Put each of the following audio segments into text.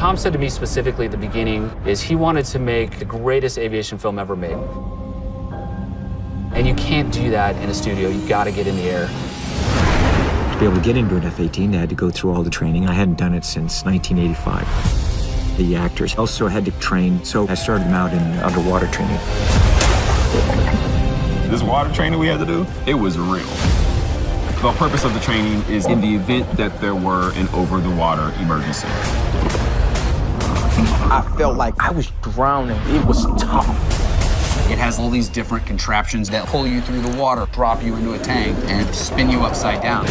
Tom said to me specifically at the beginning is he wanted to make the greatest aviation film ever made. And you can't do that in a studio. You've got to get in the air. To be able to get into an F-18, they had to go through all the training. I hadn't done it since 1985. The actors also had to train, so I started them out in underwater training. This water training we had to do, it was real. The purpose of the training is in the event that there were an over-the-water emergency. I felt like I was drowning. It was tough. It has all these different contraptions that pull you through the water, drop you into a tank, and spin you upside down.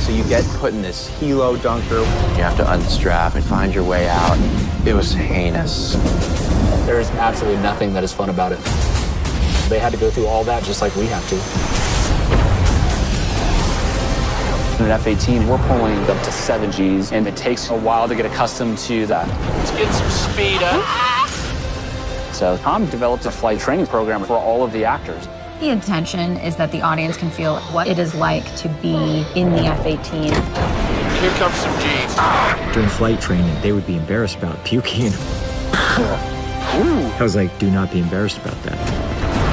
So you get put in this helo dunker. You have to unstrap and find your way out. It was heinous. There is absolutely nothing that is fun about it. They had to go through all that just like we have to. In an F-18, we're pulling up to 7 Gs, and it takes a while to get accustomed to that. Let's get some speed up. So Tom developed a flight training program for all of the actors. The intention is that the audience can feel what it is like to be in the F-18. Here comes some Gs. During flight training, they would be embarrassed about puking. I was like, do not be embarrassed about that.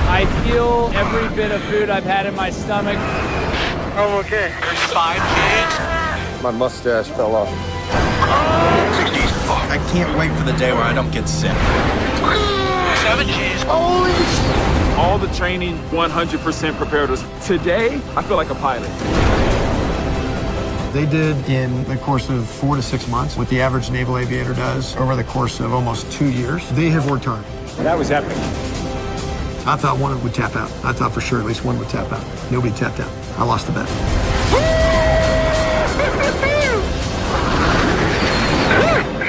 I feel every bit of food I've had in my stomach. I'm okay. There's 5 Gs. My mustache fell off. 6 Gs. I can't wait for the day where I don't get sick. 7 Gs. Holy shit. All the training 100% prepared us. Today, I feel like a pilot. They did in the course of 4 to 6 months what the average naval aviator does over the course of almost 2 years. They have worked hard. That was epic. I thought one would tap out. I thought for sure at least one would tap out. Nobody tapped out. I lost the bet.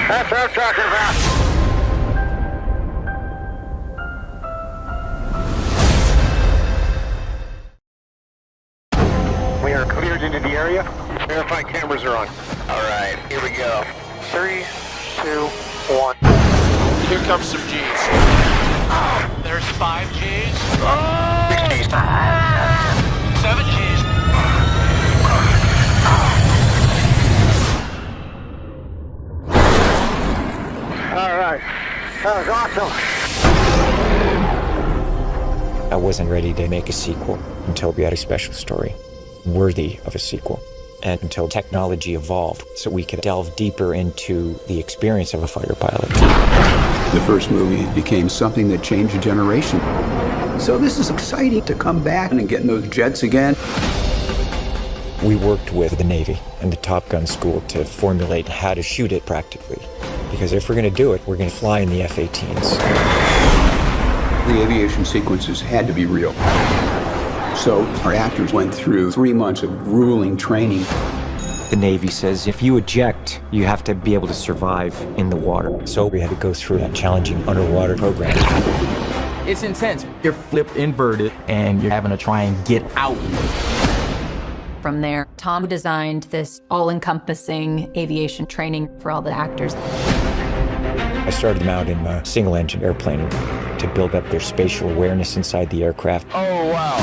That's what I'm talking about. We are cleared into the area. Verify cameras are on. All right, here we go. 3, 2, 1. Here comes some Gs. There's 5 Gs. 6 Gs. 7 Gs. All right. That was awesome. I wasn't ready to make a sequel until we had a special story worthy of a sequel, and until technology evolved so we could delve deeper into the experience of a fighter pilot. The first movie became something that changed a generation. So this is exciting to come back and get in those jets again. We worked with the Navy and the Top Gun school to formulate how to shoot it practically. Because if we're going to do it, we're going to fly in the F-18s. The aviation sequences had to be real. So our actors went through 3 months of grueling training. The Navy says if you eject, you have to be able to survive in the water. So we had to go through that challenging underwater program. It's intense. You're flipped inverted, and you're having to try and get out. From there, Tom designed this all-encompassing aviation training for all the actors. I started them out in a single-engine airplane to build up their spatial awareness inside the aircraft. Oh, wow.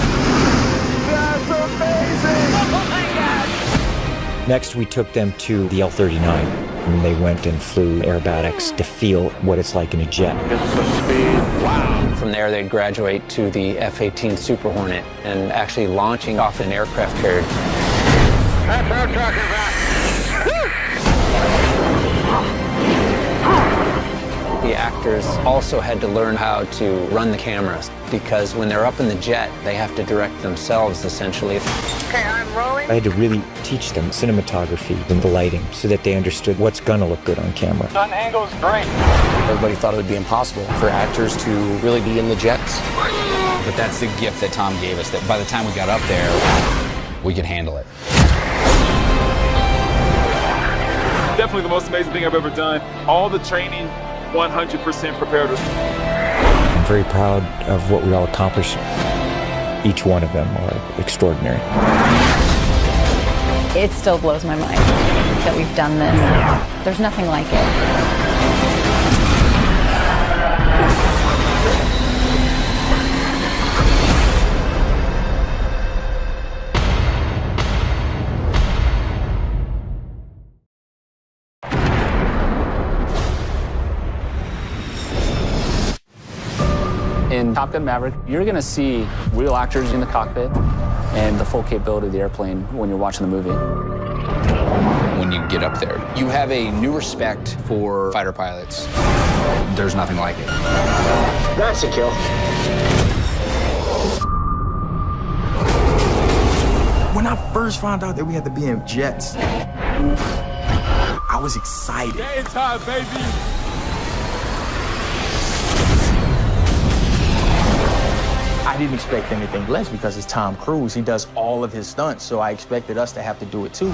That's amazing! Oh, my God! Next, we took them to the L-39, and they went and flew aerobatics to feel what it's like in a jet. Get some speed. Wow. From there, they'd graduate to the F-18 Super Hornet and actually launching off an aircraft carrier. That's what I'm talking about. The actors also had to learn how to run the cameras, because when they're up in the jet, they have to direct themselves, essentially. Okay, I'm rolling. I had to really teach them cinematography and the lighting so that they understood what's gonna look good on camera. Gun angle's great. Everybody thought it would be impossible for actors to really be in the jets. But that's the gift that Tom gave us, that by the time we got up there, we could handle it. Definitely the most amazing thing I've ever done. All the training 100% prepared us. I'm very proud of what we all accomplished. Each one of them are extraordinary. It still blows my mind that we've done this. There's nothing like it. In Top Gun Maverick, you're going to see real actors in the cockpit and the full capability of the airplane when you're watching the movie. When you get up there, you have a new respect for fighter pilots. There's nothing like it. That's a kill. When I first found out that we had to be in jets, I was excited. Game time, baby. I didn't expect anything less because it's Tom Cruise. He does all of his stunts, so I expected us to have to do it too.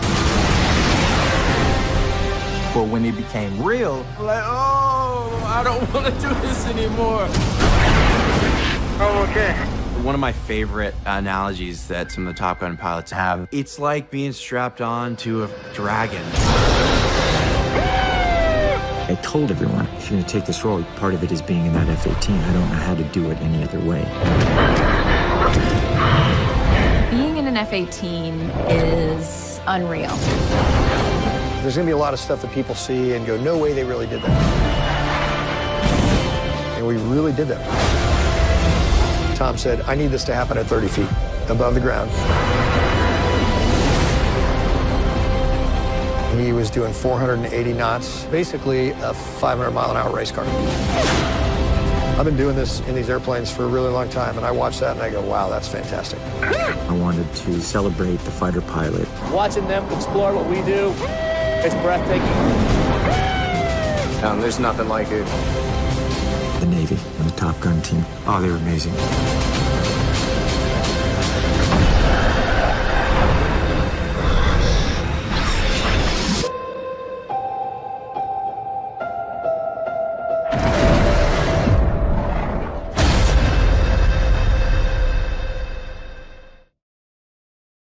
But when it became real, I'm like, oh, I don't want to do this anymore. Oh, okay. One of my favorite analogies that some of the Top Gun pilots have, it's like being strapped on to a dragon. I told everyone, if you're going to take this role, part of it is being in that F-18. I don't know how to do it any other way. Being in an F-18 is unreal. There's going to be a lot of stuff that people see and go, no way they really did that. And we really did that. Tom said, I need this to happen at 30 feet above the ground. He was doing 480 knots, basically a 500-mile-an-hour race car. I've been doing this in these airplanes for a really long time, and I watch that and I go, wow, that's fantastic. I wanted to celebrate the fighter pilot. Watching them explore what we do, it's breathtaking. There's nothing like it. The Navy and the Top Gun team, oh, they were amazing.